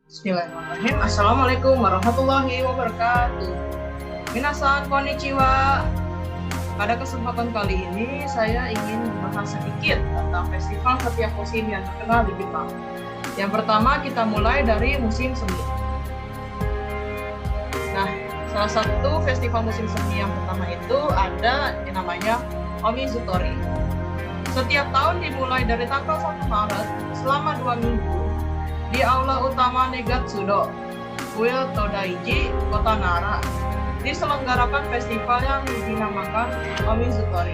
Bismillahirrahmanirrahim. Assalamualaikum warahmatullahi wabarakatuh. Minasan konnichiwa. Pada kesempatan kali ini saya ingin membahas sedikit tentang festival setiap musim yang terkenal di Jepang. Yang pertama kita mulai dari musim semi. Nah, salah satu festival musim semi yang pertama itu ada yang namanya Omizutori. Setiap tahun dimulai dari tanggal 1 Maret selama 2 minggu di Aula Utama Negatsudo, Kuil Todaiji, Kota Nara, diselenggarakan festival yang dinamakan Omizutori.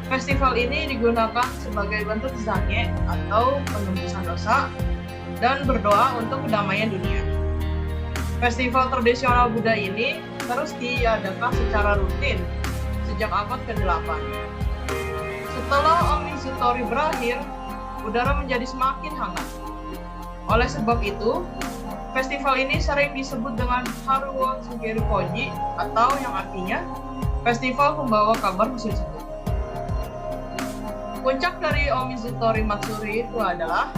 Festival ini digunakan sebagai bentuk zange atau penembusan dosa dan berdoa untuk kedamaian dunia. Festival tradisional Buddha ini terus diadakan secara rutin sejak abad ke-8. Setelah Omizutori berakhir, udara menjadi semakin hangat. Oleh sebab itu, festival ini sering disebut dengan Haruo Tsugeru Koji atau yang artinya festival pembawa kabar musim semi. Puncak dari Omizutori Matsuri itu adalah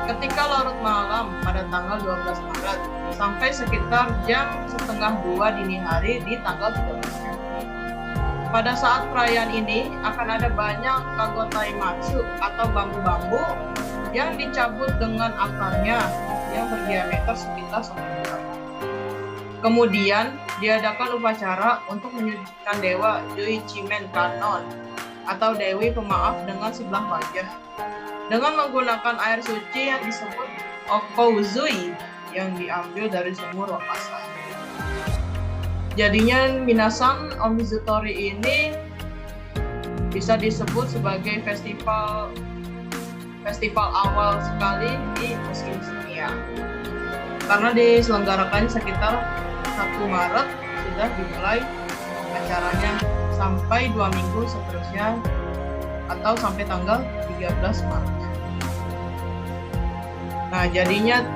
ketika larut malam pada tanggal 12 Maret sampai sekitar jam 1:30 dini hari di tanggal 13. Pada saat perayaan ini akan ada banyak kagotaimatsu atau bambu-bambu yang dicabut dengan akarnya yang berdiameter sekitar 1 meter. Kemudian diadakan upacara untuk menyujudkan dewa Juichimen Kannon atau Dewi Pemaaf dengan sebelah wajah dengan menggunakan air suci yang disebut Okouzui yang diambil dari sumur Wakasa. Jadinya minasan Omizutori ini bisa disebut sebagai festival awal sekali di musim semi karena diselenggarakan sekitar 1 Maret sudah dimulai acaranya sampai 2 minggu seterusnya atau sampai tanggal 13 Maret. Nah, jadinya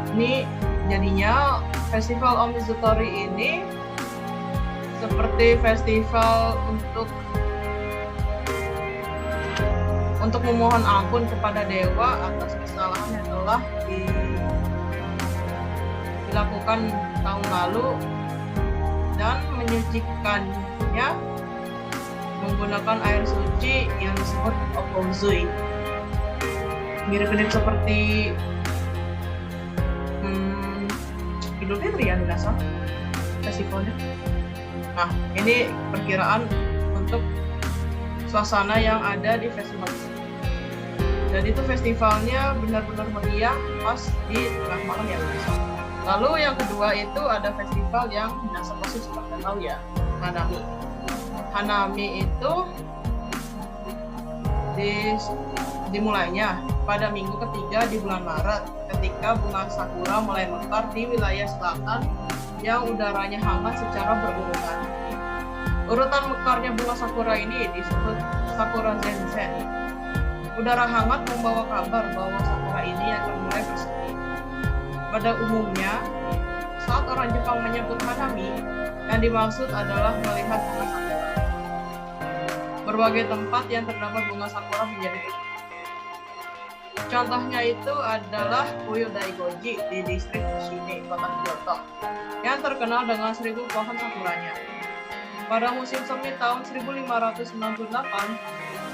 festival Omizutori ini seperti festival untuk memohon ampun kepada dewa atas kesalahan yang telah dilakukan tahun lalu dan menyucikannya menggunakan air suci yang disebut Okouzui. Mirip-mirip seperti Idul Fitri ya biasa festivalnya. Nah, ini perkiraan untuk suasana yang ada di festival ini. Dan itu festivalnya benar-benar meriah pas di tengah malam ya bisa. Lalu yang kedua itu ada festival yang biasa pasti sudah tahu ya, Hanami. Hanami itu dimulainya pada minggu ketiga di bulan Maret ketika bunga sakura mulai mekar di wilayah selatan yang udaranya hangat secara berurutan. Urutan mekarnya bunga sakura ini disebut Sakura Zensen. Udara hangat membawa kabar bahwa sakura ini akan mulai bersemi. Pada umumnya, saat orang Jepang menyebut Hanami, yang dimaksud adalah melihat bunga sakura. Berbagai tempat yang terdapat bunga sakura menjadi tutup. Contohnya itu adalah Kuil Daigoji di distrik Shine, kota Kyoto, yang terkenal dengan 1000 pohon sakuranya. Pada musim semi tahun 1598,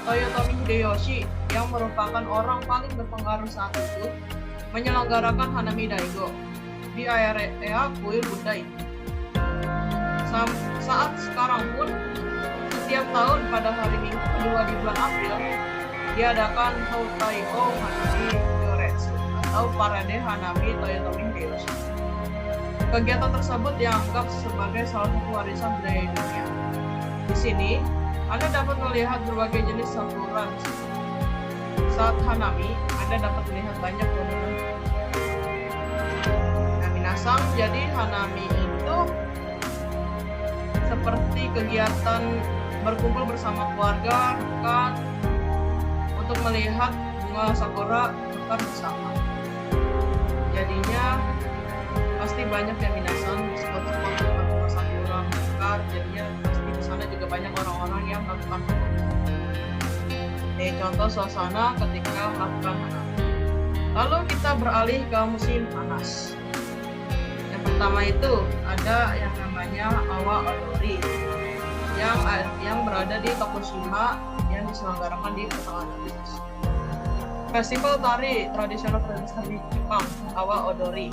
Toyotomi Hideyoshi yang merupakan orang paling berpengaruh saat itu menyelenggarakan Hanami Daigo di area kuil Buddha ini. Saat sekarang pun, setiap tahun pada hari Minggu kedua di bulan April diadakan Houtaiko Hanami Yoretsu atau Parade Hanami Toyotomi Hideyoshi. Kegiatan tersebut dianggap sebagai salah satu warisan budaya dunia. Di sini, Anda dapat melihat berbagai jenis sakura. Saat Hanami, Anda dapat melihat banyak bangunan. Nah, minasan, jadi Hanami itu seperti kegiatan berkumpul bersama keluarga, rekan, untuk melihat bunga sakura mekar bersama. Jadinya pasti banyak yang minasan spot-spot tempat bunga sakura mekar. Jadinya pasti di sana juga banyak orang-orang yang melakukan foto. Contoh suasana ketika melakukan Hanami. Lalu kita beralih ke musim panas. Yang pertama itu ada yang namanya Awa Odori yang berada di Tokushima yang diselenggarakan di pertengahan Agustus. Festival tari tradisional di Jepang, Awa Odori,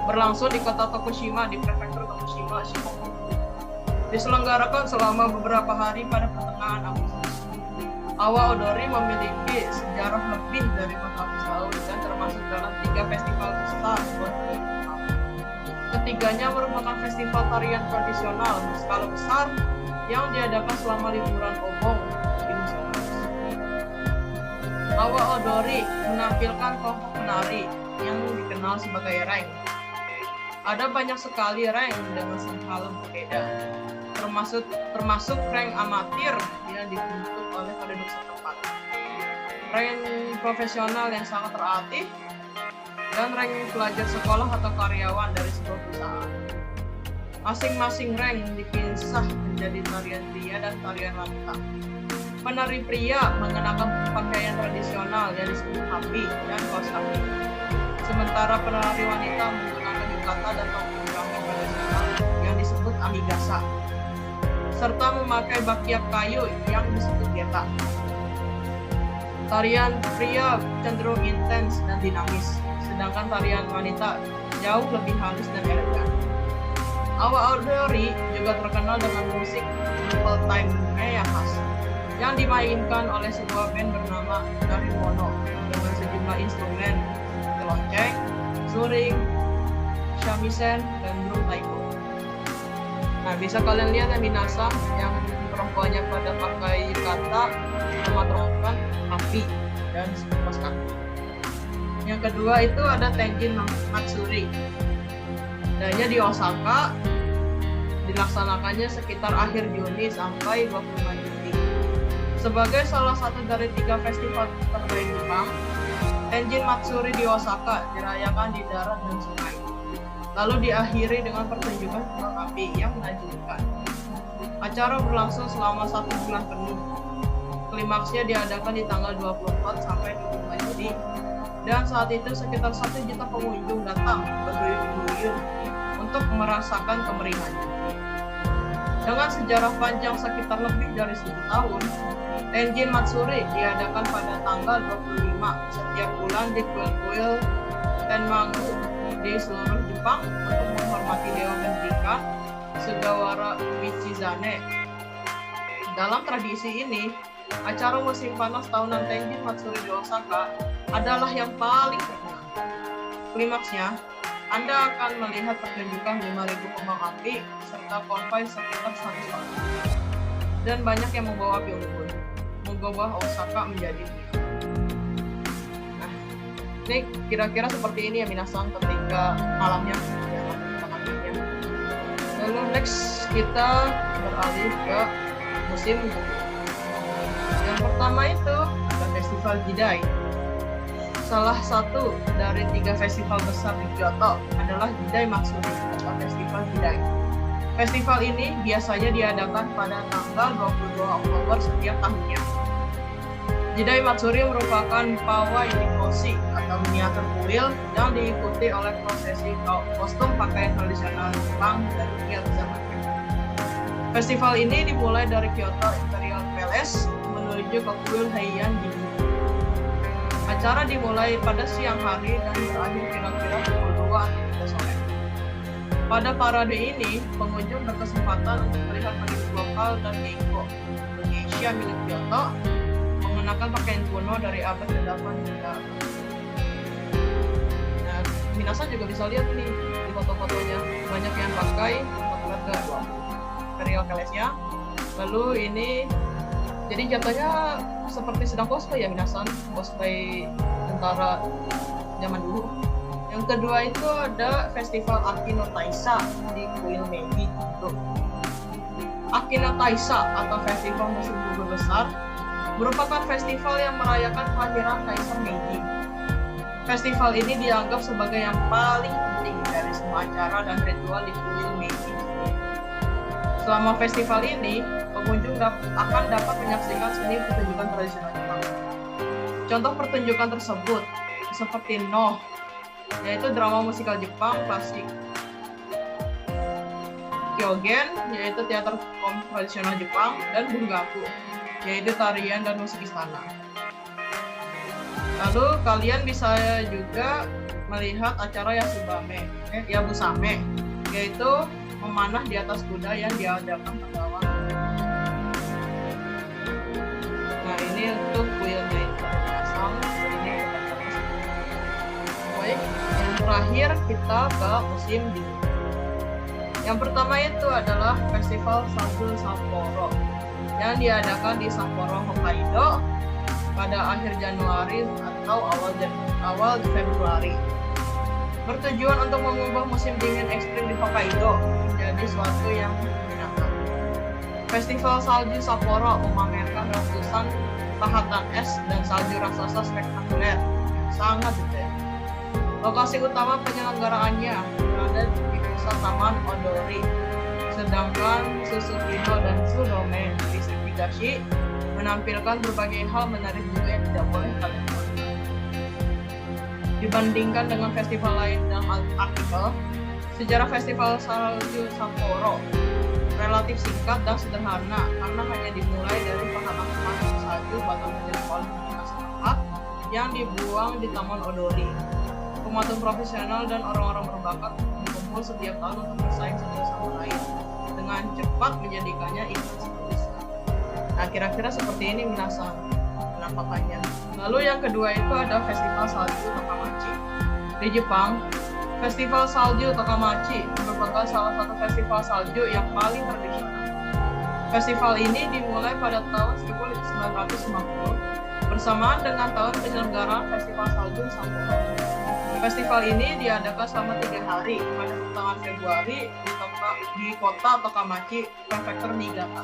berlangsung di kota Tokushima di prefektur Tokushima, Shikoku. Diselenggarakan selama beberapa hari pada pertengahan Agustus. Awa Odori memiliki sejarah lebih dari 400 tahun dan termasuk dalam 3 festival besar berskala. Ketiganya merupakan festival tarian tradisional berskala besar yang diadakan selama liburan Obon di musim panas. Awa Odori menampilkan kelompok penari yang dikenal sebagai reng. Ada banyak sekali reng dengan skala berbeda, termasuk reng amatir yang dibentuk oleh penduduk setempat, reng profesional yang sangat terlatih, dan reng pelajar sekolah atau karyawan dari sebuah perusahaan. Masing-masing reng dipisah menjadi tarian pria dan tarian wanita. Penari pria mengenakan pakaian tradisional yang disebut hapi dan kaos kaki. Sementara penari wanita menggunakan yukata dan topi tradisional yang disebut amigasa, serta memakai bakiak kayu yang disebut geta. Tarian pria cenderung intens dan dinamis, sedangkan tarian wanita jauh lebih halus dan elegan. Awa Odori juga terkenal dengan musik full time-nya yang khas, yang dimainkan oleh sebuah band bernama Narimono dengan sejumlah instrumen seperti lonceng, suring, shamisen, dan drum taiko. Nah, bisa kalian lihat ya minasa yang perempuannya pada pakai yukata sama trompet, api, dan kaos kaki. Yang kedua itu ada Tenjin Matsuri. Adanya di Osaka, dilaksanakannya sekitar akhir Juni sampai 25 Juli. Sebagai salah satu dari 3 festival terbaik Jepang, Tenjin Matsuri di Osaka dirayakan di darat dan sungai. Lalu diakhiri dengan pertunjukan kembang api yang menakjubkan. Acara berlangsung selama 1 bulan penuh. Klimaksnya diadakan di tanggal 24 sampai 25 Juli. Dan saat itu sekitar 1 juta pengunjung datang berduyun-duyun untuk merasakan kemeriahannya. Dengan sejarah panjang sekitar lebih dari 1000 tahun, Tenjin Matsuri diadakan pada tanggal 25 setiap bulan di kuil-kuil Tenmangu di seluruh Jepang untuk menghormati Dewa Pendidikan Sugawara Michizane. Dalam tradisi ini, acara musim panas tahunan Tenjin Matsuri di Osaka adalah yang paling terkenal. Klimaksnya, Anda akan melihat pertunjukan 5.000 kembang api serta konvoi sekitar 100 orang. Dan banyak yang membawa api unggun, mengubah Osaka menjadi dunia. Nah, ini kira-kira seperti ini ya minasan ketika malamnya kembang apinya. Lalu next kita beralih ke musim gugur. Yang pertama itu ada Festival Jidai. Salah satu dari 3 festival besar di Kyoto adalah Jidai Matsuri atau Festival Jidai. Festival ini biasanya diadakan pada tanggal 22 Oktober setiap tahunnya. Jidai Matsuri merupakan pawai mikoshi atau miniatur kuil yang diikuti oleh prosesi kostum pakaian tradisional Jepang dan dunia zaman. Festival ini dimulai dari Kyoto Imperial Palace menuju ke kuil Heian Jingu. Acara dimulai pada siang hari dan berakhir kira-kira pukul 2 atau 3 sore. Pada parade ini, pengunjung berkesempatan untuk melihat penyanyi lokal dan geisha milik Kyoto mengenakan pakaian kuno dari abad ke-8 hingga. Nah, minasan juga bisa lihat nih di foto-fotonya, banyak yang pakai foto-foto Imperial Palace-nya. Lalu ini jadi jatuhnya seperti sedang cosplay ya minasan, cosplay tentara zaman dulu. Yang kedua itu ada Festival Akino Taisa di kuil Meiji. Akino Taisa atau Festival Musim Gugur Besar merupakan festival yang merayakan kelahiran Kaisar Meiji. Festival ini dianggap sebagai yang paling penting dari semua acara dan ritual di kuil Meiji. Selama festival ini, pengunjung akan dapat menyaksikan seni pertunjukan tradisional Jepang. Contoh pertunjukan tersebut seperti Noh, yaitu drama musikal Jepang klasik, Kyogen, yaitu teater tradisional Jepang, dan Bungaku, yaitu tarian dan musik istana. Lalu kalian bisa juga melihat acara Yabusame, yaitu memanah di atas kuda yang diadakan pada awal. Nah, ini untuk kuilnya itu pasang. Ini baik. Yang terakhir kita ke musim dingin. Yang pertama itu adalah Festival Salju Sapporo yang diadakan di Sapporo, Hokkaido pada akhir Januari atau awal Februari. Bertujuan untuk mengubah musim dingin ekstrim di Hokkaido menjadi suatu yang menyenangkan. Festival Salju Sapporo memamerkan ratusan pahatan es dan salju raksasa spektakuler yang sangat detail. Lokasi utama penyelenggaraannya berada di pusat Taman Odori, sedangkan Susukino dan Tsurome di Higashi menampilkan berbagai hal menarik juga yang tidak boleh kalian lewatkan. Dibandingkan dengan festival lain dalam artikel, sejarah Festival Salju Sapporo relatif singkat dan sederhana karena hanya dimulai dari pahatan salju batang menjadi kualitas setempat yang dibuang di Taman Odori. Pematung profesional dan orang-orang berbakat berkumpul setiap tahun untuk bersaing satu sama lain dengan cepat menjadikannya event sebesar. Nah, kira-kira seperti ini minasan penampakannya. Lalu yang kedua itu ada Festival Salju Takamachi. Di Jepang, Festival Salju Takamachi merupakan salah satu festival salju yang paling tradisional. Festival ini dimulai pada tahun 1950 bersamaan dengan tahun penyelenggaraan Festival Salju Sapporo. Festival ini diadakan selama 3 hari pada pertengahan Februari di kota Takamachi, prefektur Niigata.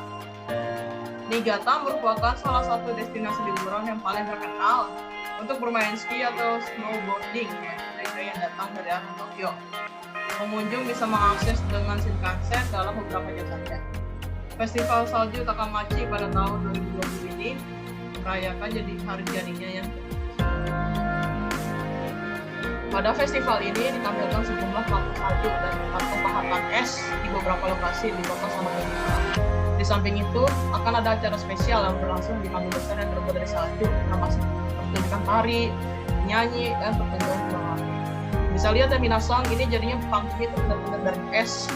Niigata merupakan salah satu destinasi liburan yang paling terkenal untuk bermain ski atau snowboarding mereka yang datang dari arah Tokyo. Pengunjung bisa mengakses dengan Shinkansen dalam beberapa jam saja. Festival Salju Takamachi pada tahun 2020 ini merayakan hari jadinya yang pada festival ini ditampilkan sejumlah patung salju dan patung pahatan es di beberapa lokasi di kota Samagamita. Di samping itu, akan ada acara spesial yang berlangsung di panggung besar yang terbuat dari salju, termasuk pertunjukan tari, nyanyi, dan pertunjukan kembang. Bisa lihat ya minasang, ini jadinya panggung itu benar-benar dari es.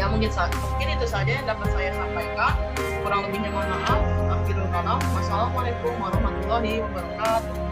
Ya mungkin itu saja yang dapat saya sampaikan. Kurang lebihnya mohon maaf. Akhirul kalam. Wassalamualaikum warahmatullahi wabarakatuh.